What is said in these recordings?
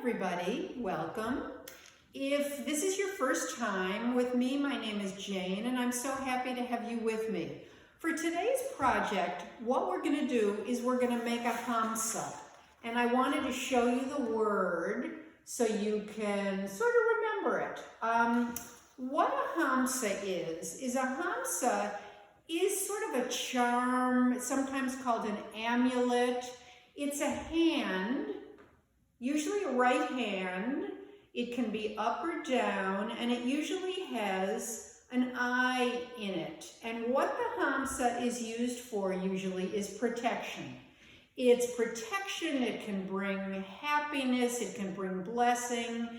everybody, welcome. If this is your first time with me, my name is Jane and I'm so happy to have you with me. For today's project, what we're going to do is we're going to make a Hamsa. And I wanted to show you the word so you can sort of remember it. What a Hamsa is a Hamsa is sort of a charm, sometimes called an amulet. It's a hand, usually a right hand. It can be up or down, and it usually has an eye in it. And what the Hamsa is used for usually is protection. It's protection, it can bring happiness, it can bring blessing.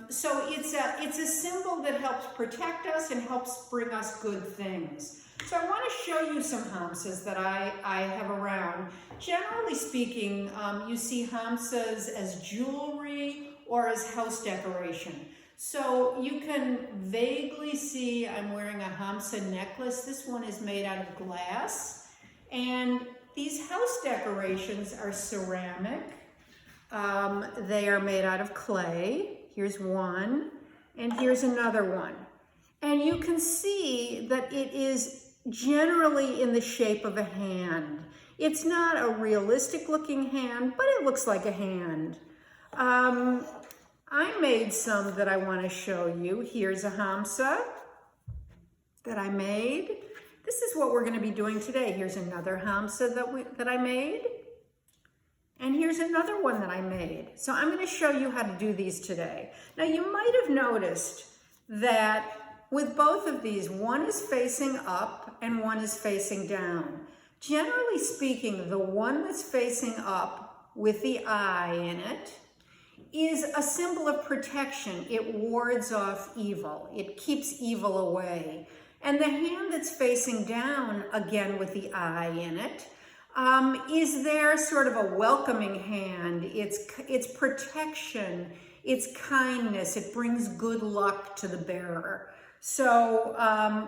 So it's a symbol that helps protect us and helps bring us good things. So I want to show you some Hamsas that I have around. Generally speaking, you see Hamsas as jewelry or as house decoration. So you can vaguely see I'm wearing a Hamsa necklace. This one is made out of glass. And these house decorations are ceramic. They are made out of clay. Here's one, and here's another one. And you can see that it is generally in the shape of a hand. It's not a realistic looking hand, but it looks like a hand. I made some that I want to show you. Here's a Hamsa that I made. This is what we're going to be doing today. Here's another Hamsa that I made. And here's another one that I made. So I'm going to show you how to do these today. Now you might have noticed that with both of these, one is facing up and one is facing down. Generally speaking, the one that's facing up with the eye in it is a symbol of protection. It wards off evil. It keeps evil away. And the hand that's facing down, again with the eye in it, is there sort of a welcoming hand. It's protection, it's kindness, it brings good luck to the bearer. So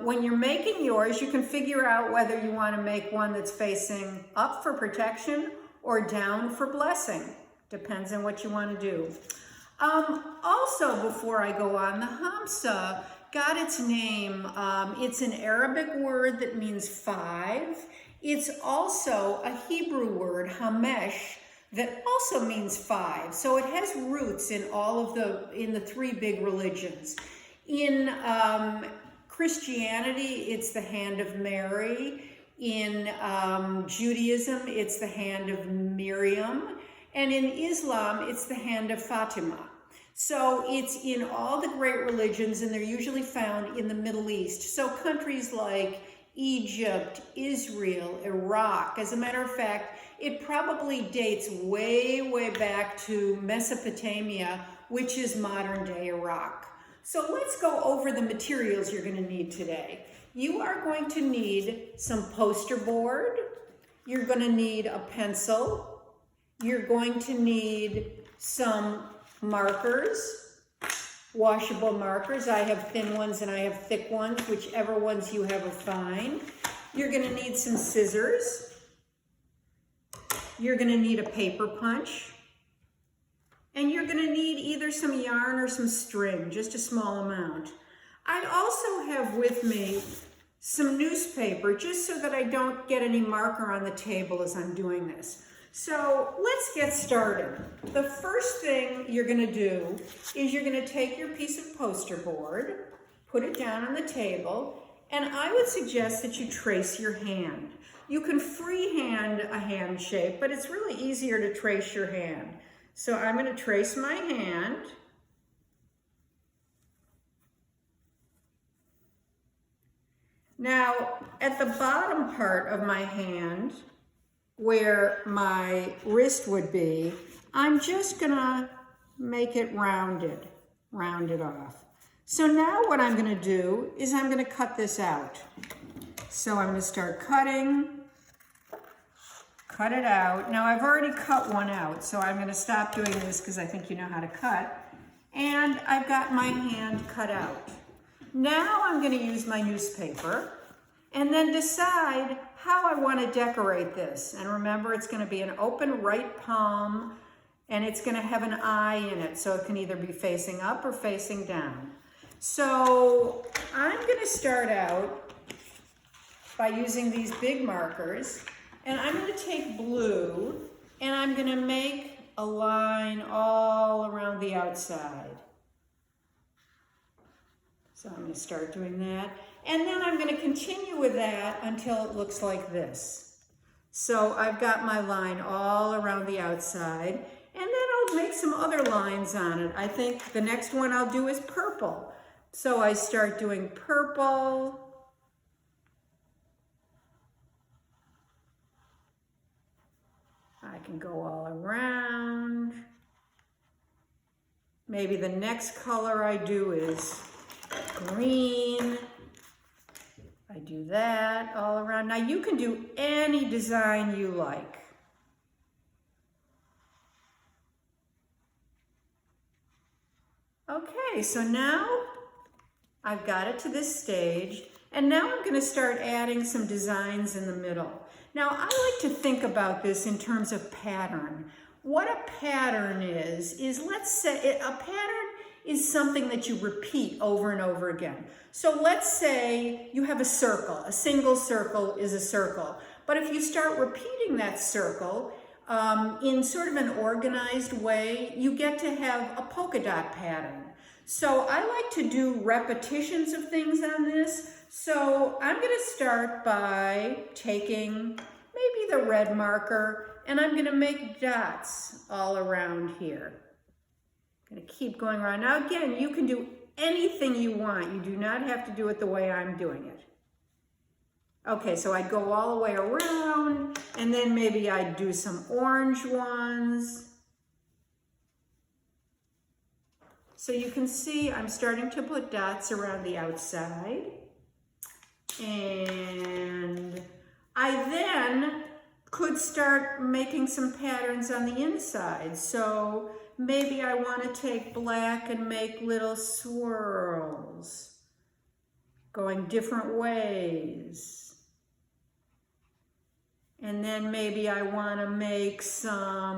when you're making yours, you can figure out whether you want to make one that's facing up for protection or down for blessing. Depends on what you want to do. Also, before I go on, the Hamsa got its name. It's an Arabic word that means 5. It's also a Hebrew word, hamesh, that also means 5. So it has roots in in the 3 big religions. In Christianity, it's the hand of Mary. In Judaism, it's the hand of Miriam. And in Islam, it's the hand of Fatima. So it's in all the great religions, and they're usually found in the Middle East. So countries like Egypt, Israel, Iraq. As a matter of fact, it probably dates way, way back to Mesopotamia, which is modern-day Iraq. So let's go over the materials you're going to need today. You are going to need some poster board. You're going to need a pencil. You're going to need some markers, washable markers. I have thin ones and I have thick ones, whichever ones you have are fine. You're going to need some scissors. You're going to need a paper punch. And you're going to need either some yarn or some string, just a small amount. I also have with me some newspaper, just so that I don't get any marker on the table as I'm doing this. So let's get started. The first thing you're going to do is you're going to take your piece of poster board, put it down on the table, and I would suggest that you trace your hand. You can freehand a hand shape, but it's really easier to trace your hand. So I'm going to trace my hand. Now, at the bottom part of my hand, where my wrist would be, I'm just going to make it round it off. So now what I'm going to do is I'm going to cut this out. So I'm going to start cutting. Cut it out. Now I've already cut one out, so I'm going to stop doing this because I think you know how to cut. And I've got my hand cut out. Now I'm going to use my newspaper and then decide how I want to decorate this. And remember, it's going to be an open right palm And it's going to have an eye in it, so it can either be facing up or facing down. So I'm going to start out by using these big markers, and I'm going to take blue, and I'm going to make a line all around the outside. So I'm going to start doing that, and then I'm going to continue with that until it looks like this. So I've got my line all around the outside, and then I'll make some other lines on it. I think the next one I'll do is purple. So I start doing purple. I can go all around. Maybe the next color I do is green. I do that all around. Now you can do any design you like. Okay, so now I've got it to this stage, and now I'm going to start adding some designs in the middle. Now I like to think about this in terms of pattern. What a pattern is let's say a pattern is something that you repeat over and over again. So let's say you have a circle. A single circle is a circle. But if you start repeating that circle in sort of an organized way, you get to have a polka dot pattern. So I like to do repetitions of things on this. So I'm going to start by taking maybe the red marker, and I'm going to make dots all around here. I'm going to keep going around. Now again, you can do anything you want. You do not have to do it the way I'm doing it. Okay, so I'd go all the way around, and then maybe I'd do some orange ones. So you can see I'm starting to put dots around the outside. And I then could start making some patterns on the inside. So maybe I want to take black and make little swirls going different ways. And then maybe I want to make some,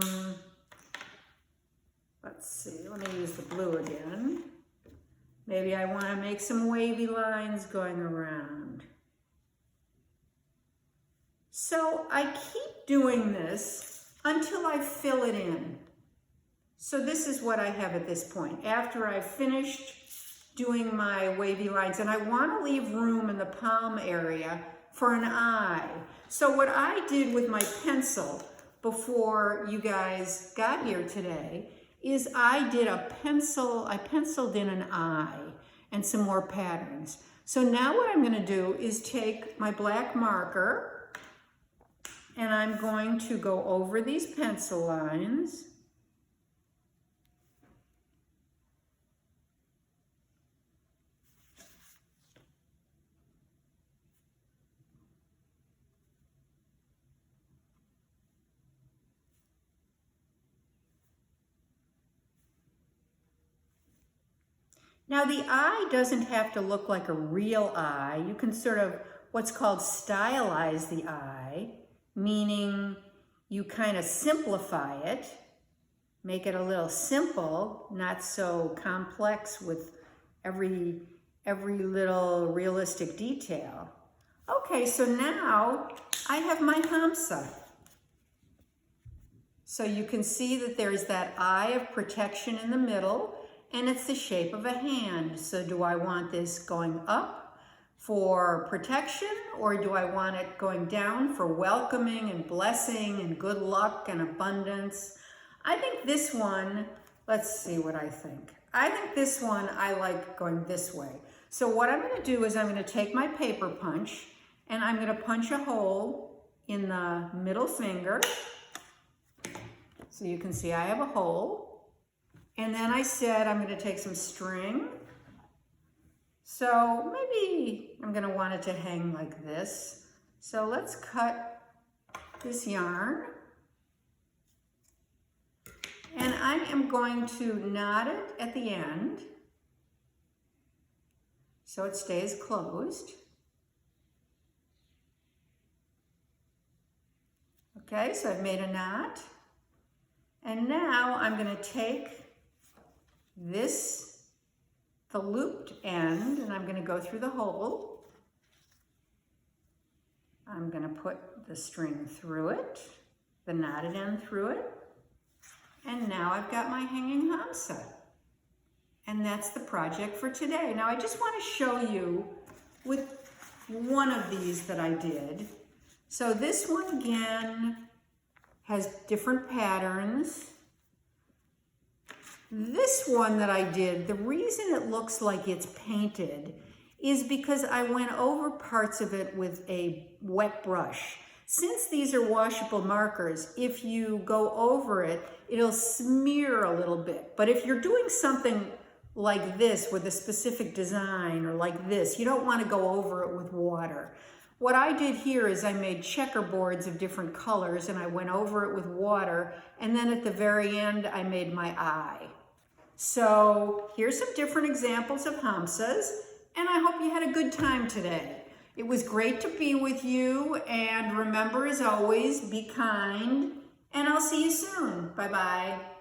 let's see, let me use the blue again. Maybe I want to make some wavy lines going around. So I keep doing this until I fill it in. So this is what I have at this point. After I've finished doing my wavy lines, and I want to leave room in the palm area for an eye. So what I did with my pencil before you guys got here today is I penciled in an eye and some more patterns. So now what I'm going to do is take my black marker, and I'm going to go over these pencil lines. Now the eye doesn't have to look like a real eye. You can sort of what's called stylize the eye, meaning you kind of simplify it, make it a little simple, not so complex with every little realistic detail. Okay, so now I have my Hamsa. So you can see that there's that eye of protection in the middle, and it's the shape of a hand. So do I want this going up for protection, or do I want it going down for welcoming and blessing and good luck and abundance? I think this one, let's see what I think. I think this one I like going this way. So what I'm going to do is I'm going to take my paper punch, and I'm going to punch a hole in the middle finger. So you can see I have a hole. And then I said I'm going to take some string. So maybe I'm going to want it to hang like this. So let's cut this yarn. And I am going to knot it at the end so it stays closed. Okay, so I've made a knot. And now I'm going to take this, the looped end, and I'm going to go through the hole. I'm going to put the string through it, the knotted end through it, and now I've got my hanging Hamsa. And that's the project for today. Now I just want to show you with one of these that I did. So this one again has different patterns. This one that I did, the reason it looks like it's painted is because I went over parts of it with a wet brush. Since these are washable markers, if you go over it, it'll smear a little bit. But if you're doing something like this with a specific design or like this, you don't want to go over it with water. What I did here is I made checkerboards of different colors and I went over it with water, and then at the very end I made my eye. So here's some different examples of Hamsas, and I hope you had a good time today. It was great to be with you, and remember, as always, be kind, and I'll see you soon. Bye-bye.